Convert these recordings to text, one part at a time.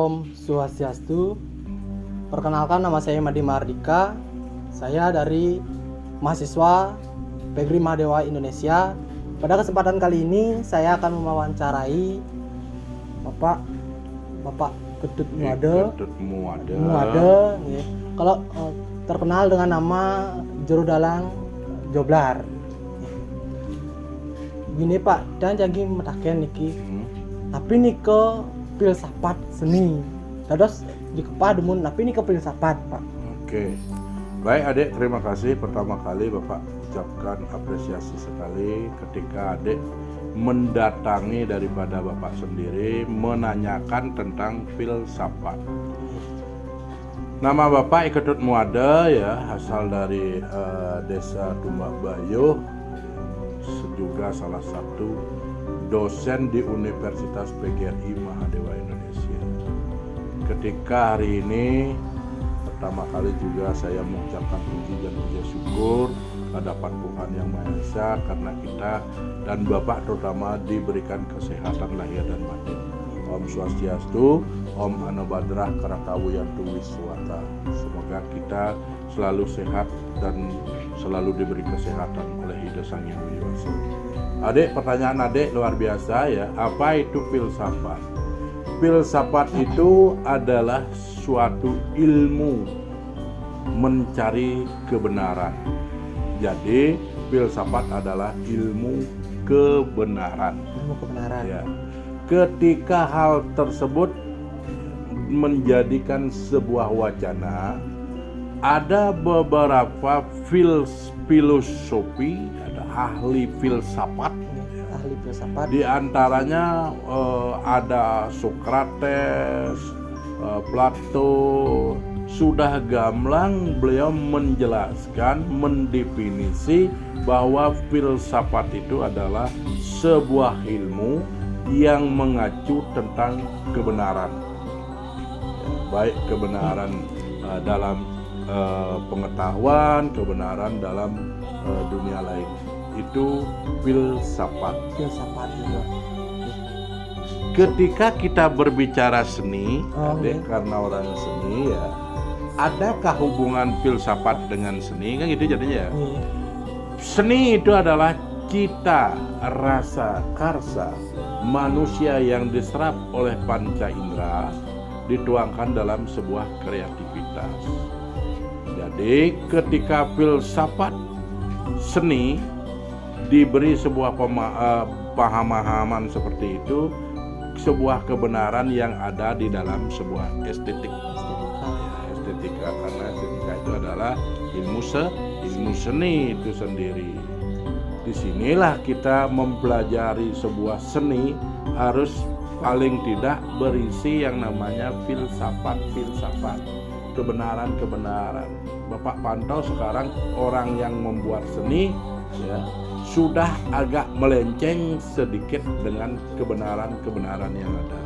Om Swastiastu. Perkenalkan, nama saya Madi Mardika. Saya dari mahasiswa PGRI Mahdewa Indonesia. Pada kesempatan kali ini saya akan mewawancarai Bapak Ketut Muade. Ya. Kalau terkenal dengan nama Juru Dalang Joblar. Gini Pak, dan jadi metaken niki. Tapi nike filsafat seni. Dados dikepa demun tapi nike filsafat, Pak. Oke. Baik Adik, terima kasih. Pertama kali Bapak ucapkan apresiasi sekali ketika Adik mendatangi daripada Bapak sendiri menanyakan tentang filsafat. Nama Bapak Ketut Muade ya, asal dari Desa Tumbak Bayuh, juga salah satu dosen di Universitas PGRI Mahdewa Indonesia. Ketika hari ini pertama kali juga saya mengucapkan puji dan puji syukur hadapan Tuhan Yang Maha Esa karena kita dan Bapak terutama diberikan kesehatan lahir dan batin. Om Swastiastu, Om Anabadrah Karakawuyantu Wiswata. Semoga kita selalu sehat dan selalu diberi kesehatan oleh Ida Sang Hyang Widi Wasa. Adik, pertanyaan Adik luar biasa ya. Apa itu filsafat? Filsafat itu adalah suatu ilmu mencari kebenaran. Jadi filsafat adalah ilmu kebenaran. Ilmu kebenaran. Ya. Ketika hal tersebut menjadikan sebuah wacana, ada beberapa filosofi, ada ahli filsafat. Di antaranya ada Sokrates, Plato. Sudah gamblang beliau menjelaskan, mendefinisi bahwa filsafat itu adalah sebuah ilmu yang mengacu tentang kebenaran, baik kebenaran dalam pengetahuan, kebenaran dalam dunia lain. Itu filsafat. Juga. Ketika kita berbicara seni, karena orang seni ya, adakah hubungan filsafat dengan seni? Kan gitu jadinya ya. Seni itu adalah cita, rasa, karsa manusia yang diserap oleh panca indera dituangkan dalam sebuah kreativitas. Jadi ketika filsafat seni diberi sebuah pemahaman seperti itu, sebuah kebenaran yang ada di dalam sebuah estetika, karena estetika itu adalah ilmu seni itu sendiri. Disinilah kita mempelajari sebuah seni harus paling tidak berisi yang namanya filsafat, kebenaran. Bapak pantau sekarang orang yang membuat seni ya, sudah agak melenceng sedikit dengan kebenaran yang ada.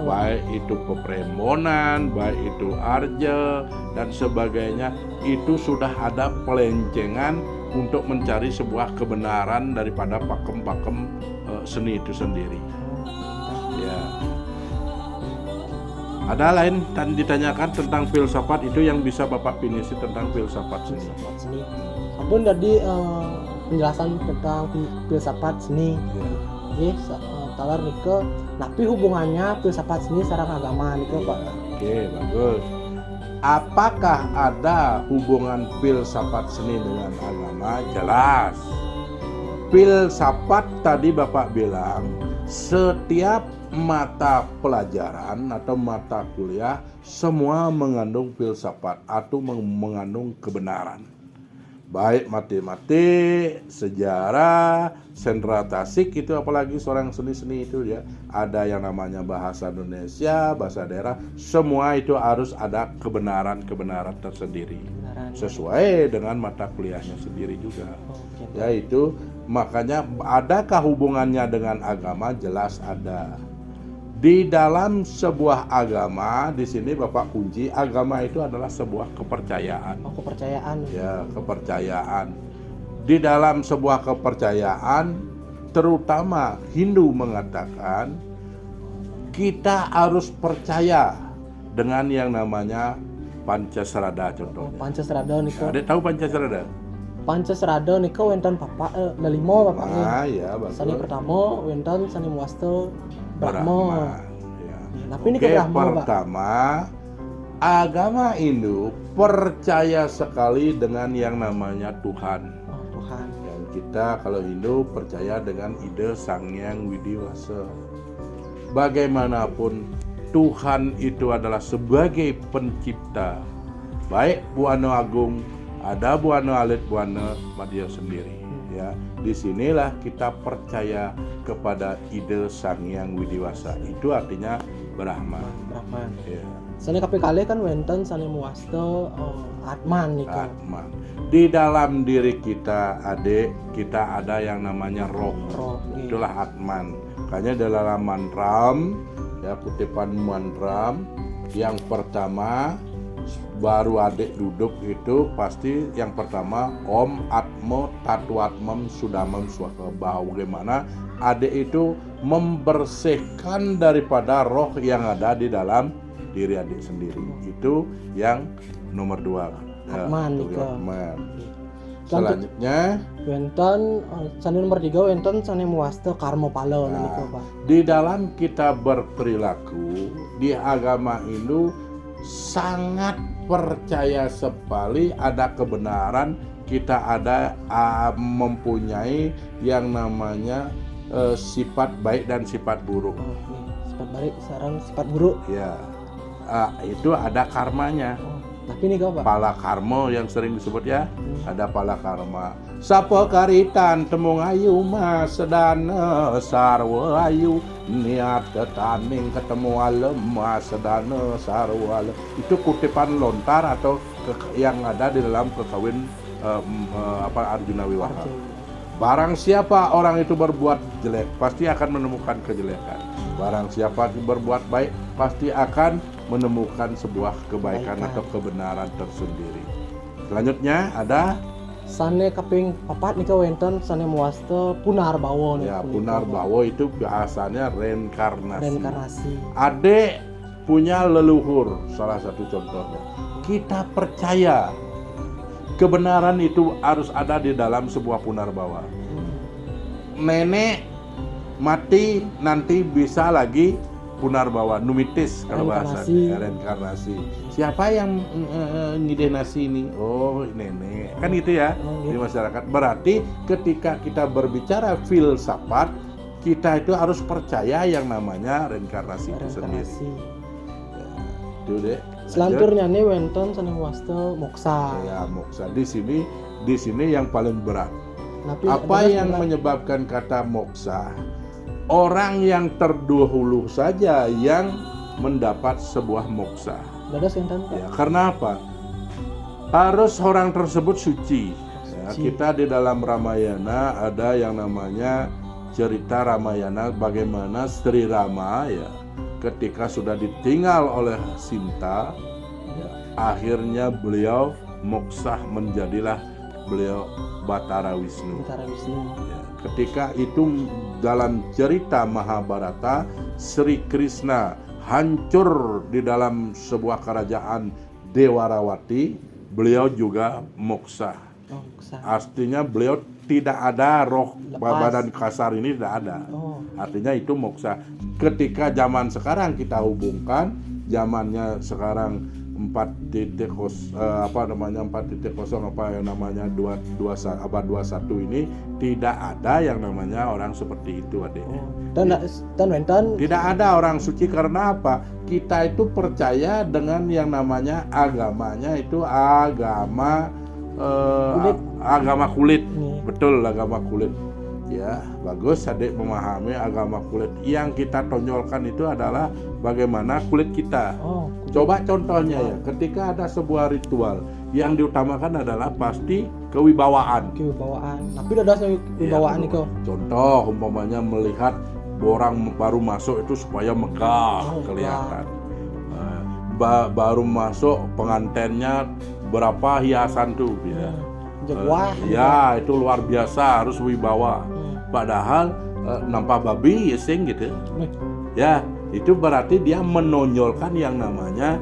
Baik itu peprembonan, baik itu arje dan sebagainya, itu sudah ada pelencengan untuk mencari sebuah kebenaran daripada pakem-pakem seni itu sendiri. Ya. Ada lain dan ditanyakan tentang filsafat itu yang bisa Bapak pinisi tentang filsafat seni. Apun tadi penjelasan tentang filsafat seni. Jadi talar nike, tapi hubungannya filsafat seni sareng agama nike Pak. Oke, bagus. Apakah ada hubungan filsafat seni dengan agama? Jelas. Filsafat tadi Bapak bilang setiap mata pelajaran atau mata kuliah semua mengandung filsafat atau mengandung kebenaran. Baik matematik, sejarah, sentra tasik itu apalagi seorang seni-seni itu ya. Ada yang namanya bahasa Indonesia, bahasa daerah, semua itu harus ada kebenaran tersendiri. Sesuai dengan mata kuliahnya sendiri juga. Yaitu makanya adakah hubungannya dengan agama? Jelas ada. Di dalam sebuah agama, di sini Bapak kunci, agama itu adalah sebuah kepercayaan. Kepercayaan. Ya, kepercayaan. Di dalam sebuah kepercayaan, terutama Hindu mengatakan kita harus percaya dengan yang namanya Pancasrada contohnya. Pancasrada niko. Adek tahu Pancasrada? Pancasrada niko wonten papa lelimo bapak nih. Iya, bagus. Sani pertama wonten sani muasto Brahma. Ya. Tapi ini ke Brahma, Pak. Pertama, agama Hindu percaya sekali dengan yang namanya Tuhan. Oh, Tuhan. Yang kita kalau Hindu percaya dengan ide Sang Hyang Widiwasa. Bagaimanapun Tuhan itu adalah sebagai pencipta. Baik Buana Agung, ada Buana Alit, Buana Madya sendiri. Ya, disinilah kita percaya kepada ide Sang Hyang Widiwasa. Itu artinya Brahma. Brahman. Ya, Sani kape kali kan wonten sani muasto Atman niko. Atman. Di dalam diri kita, adik, kita ada yang namanya roh. Roh. Itulah Atman. Makanya dalam mantram, ya kutipan mantram, yang pertama baru adik duduk itu pasti yang pertama Om Atmo Tatwatmam Sudamam Swaka. Bagaimana adik itu membersihkan daripada roh yang ada di dalam diri adik sendiri. Itu yang nomor 2. Atman niko. Atman. Selanjutnya Wonten sani nomor 3 wonten sani muasto Karma Pala niko, Pak. di dalam kita berperilaku di agama Hindu sangat percaya sekali ada kebenaran, kita ada mempunyai yang namanya sifat baik dan sifat buruk. Oh, nih, sifat baik sekarang sifat buruk. Ya, itu ada karmanya. Oh, tapi nih Pak. Pala karma yang sering disebut ya, ada pala karma. Sapa karitan temung ayu mas sedana sarwa ayu niat ketaning ketemu alem mas sedana sarwa alem. Itu kutipan lontar atau yang ada di dalam kekawin Arjuna Wiwaha. Barang siapa orang itu berbuat jelek pasti akan menemukan kejelekan. Barang siapa berbuat baik pasti akan menemukan sebuah kebaikan atau kebenaran tersendiri. Selanjutnya ada sane kaping 4 nika wonten sane muasto Punarbawa nih. ya Punarbawa itu biasanya reinkarnasi. Reinkarnasi. Adik punya leluhur, salah satu contohnya. Kita percaya kebenaran itu harus ada di dalam sebuah Punarbawa. Nenek mati nanti bisa lagi Punarbawa, numitis kalau bahasa reinkarnasi. Siapa yang ngide nasi ini? Oh, nenek. Kan gitu ya di masyarakat. Berarti ketika kita berbicara filsafat, kita itu harus percaya yang namanya reinkarnasi itu sendiri. Ya, itu deh. Selanjutnya nih wonten sane muasto moksa. Ya, moksa. Di sini yang paling berat. Tapi apa yang menyebabkan kata moksa? Orang yang terdahulu saja yang mendapat sebuah moksa. Dadas enten Pak. Ya, karena apa? Harus orang tersebut suci. Ya, kita di dalam Ramayana ada yang namanya cerita Ramayana bagaimana Sri Rama ya ketika sudah ditinggal oleh Sinta, ya, akhirnya beliau moksah menjadilah beliau Batara Wisnu. Batara Wisnu. Ya, ketika itu dalam cerita Mahabharata, Sri Krishna hancur di dalam sebuah kerajaan Dewarawati, beliau juga moksah. Oh, moksa. Artinya beliau tidak ada roh badan kasar ini tidak ada. Oh. Artinya itu moksah. Ketika zaman sekarang kita hubungkan zamannya sekarang 4.0 apa yang namanya 21 ini tidak ada yang namanya orang seperti itu, adik. Oh. Dan wonten Tidak ada orang suci karena apa? Kita itu percaya dengan yang namanya agamanya itu agama kulit. Agama kulit. Nih. Betul, agama kulit. Ya, bagus adik memahami agama kulit. Yang kita tonjolkan itu adalah bagaimana kulit kita. Oh, Coba contohnya ya, ketika ada sebuah ritual yang diutamakan adalah pasti kewibawaan. kewibawaan. Tapi dadas kewibawaan Ya, niko. contoh umpamanya melihat orang baru masuk itu supaya megah kelihatan. Baru masuk pengantennya berapa hiasan tuh ya. Wah. Ya itu luar biasa, harus wibawa. Padahal nampak babi sing gitu. Ya itu berarti dia menonjolkan yang namanya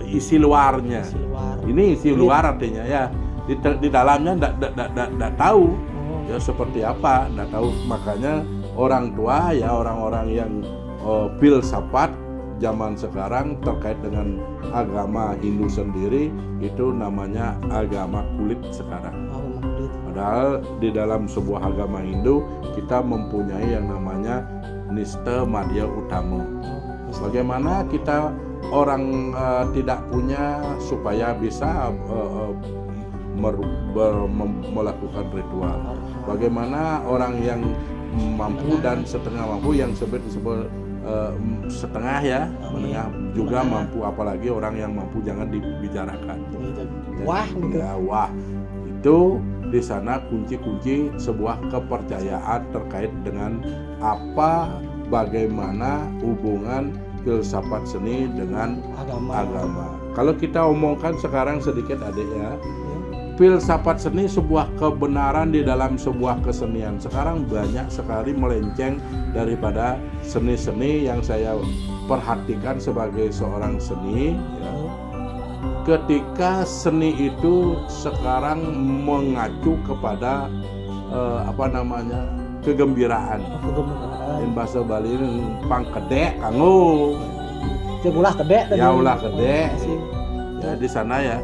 isi luarnya. Isi luar. Ini isi luar artinya ya di dalamnya nggak tahu ya seperti apa, nggak tahu. Makanya orang tua ya orang-orang yang filsafat zaman sekarang terkait dengan agama Hindu sendiri itu namanya agama kulit sekarang. Padahal di dalam sebuah agama Hindu kita mempunyai yang namanya Nista Madhya Uttama. Bagaimana kita orang tidak punya supaya bisa melakukan ritual. Bagaimana orang yang mampu dan setengah mampu, yang disebut setengah ya, menengah juga mampu, apalagi orang yang mampu jangan dibicarakan. Wah, gitu. Ya, wah. Itu di sana kunci-kunci sebuah kepercayaan terkait dengan bagaimana hubungan filsafat seni dengan agama. Kalau kita omongkan sekarang sedikit adik ya, filsafat seni sebuah kebenaran di dalam sebuah kesenian. Sekarang banyak sekali melenceng daripada seni-seni yang saya perhatikan sebagai seorang seni ya. Ketika seni itu sekarang mengacu kepada kegembiraan. In bahasa Bali ini pangkedek kanggo. Ulah kedek tadi. Ya ulah kedek. Ya di sana ya.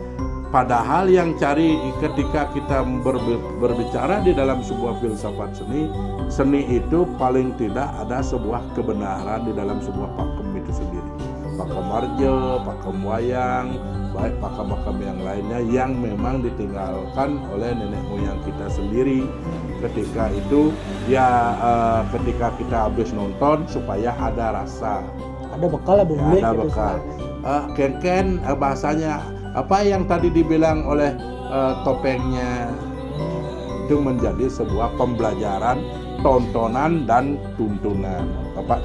Padahal yang cari ketika kita berbicara di dalam sebuah filsafat seni itu paling tidak ada sebuah kebenaran di dalam sebuah pakem itu sendiri. Pakem marjo, pakem wayang, baik pakem-pakem yang lainnya yang memang ditinggalkan oleh nenek moyang kita sendiri. Ketika itu ya ketika kita habis nonton supaya ada rasa, ada bekal ya, ada bekal. Ken bahasanya apa yang tadi dibilang oleh topengnya itu menjadi sebuah pembelajaran, tontonan dan tuntunan. Bapak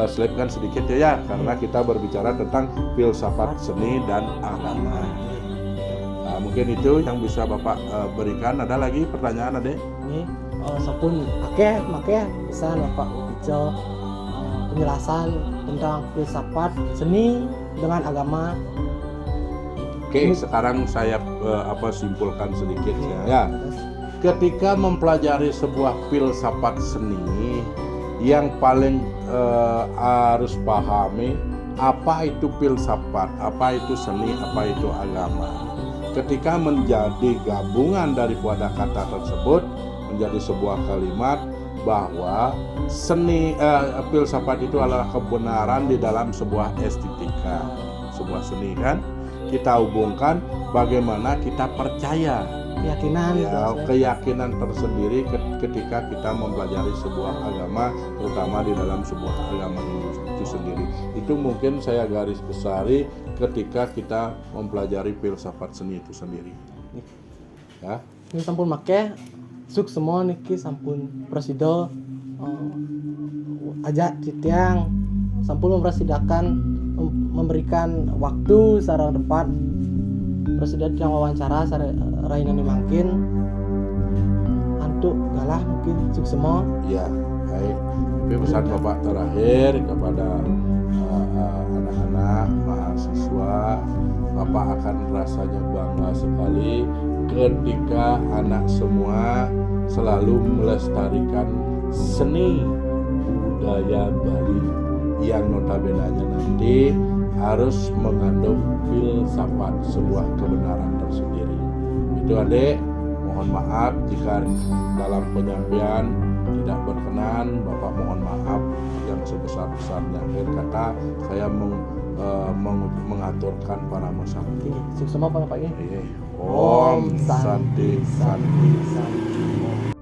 selipkan sedikit ya karena kita berbicara tentang filsafat seni dan agama. Nah, mungkin itu yang bisa Bapak berikan. Ada lagi pertanyaan Adek? Ini sapun make bisa Bapak bicara penjelasan tentang filsafat seni dengan agama. Oke, sekarang saya simpulkan sedikit ya. Ketika mempelajari sebuah filsafat seni, yang paling harus pahami apa itu filsafat, apa itu seni, apa itu agama. Ketika menjadi gabungan daripada kata tersebut menjadi sebuah kalimat bahwa seni filsafat itu adalah kebenaran di dalam sebuah estetika, sebuah seni kan. Kita hubungkan bagaimana kita percaya keyakinan tersendiri ketika kita mempelajari sebuah agama, terutama di dalam sebuah agama itu sendiri. Itu mungkin saya garis besari ketika kita mempelajari filsafat seni itu sendiri. Ya. Ini sampun make suk semua niki sampun presido ajak titiang sampun memberikan waktu secara tepat presiden yang wawancara rainani mungkin antuk galah mungkin suk semua. Ya, baik. Tapi pesan Bapak terakhir kepada anak-anak mahasiswa, Bapak akan rasanya bangga sekali ketika anak semua selalu melestarikan seni budaya Bali yang notabene-nya nanti harus mengandung filsafat sebuah kebenaran tersendiri. Itu Adek, mohon maaf jika dalam penyampaian tidak berkenan, Bapak mohon maaf yang sebesar-besarnya. Akhir kata saya mengaturkan para masyarakat. Suk semua Pak ya. Om Santi Santi Santi.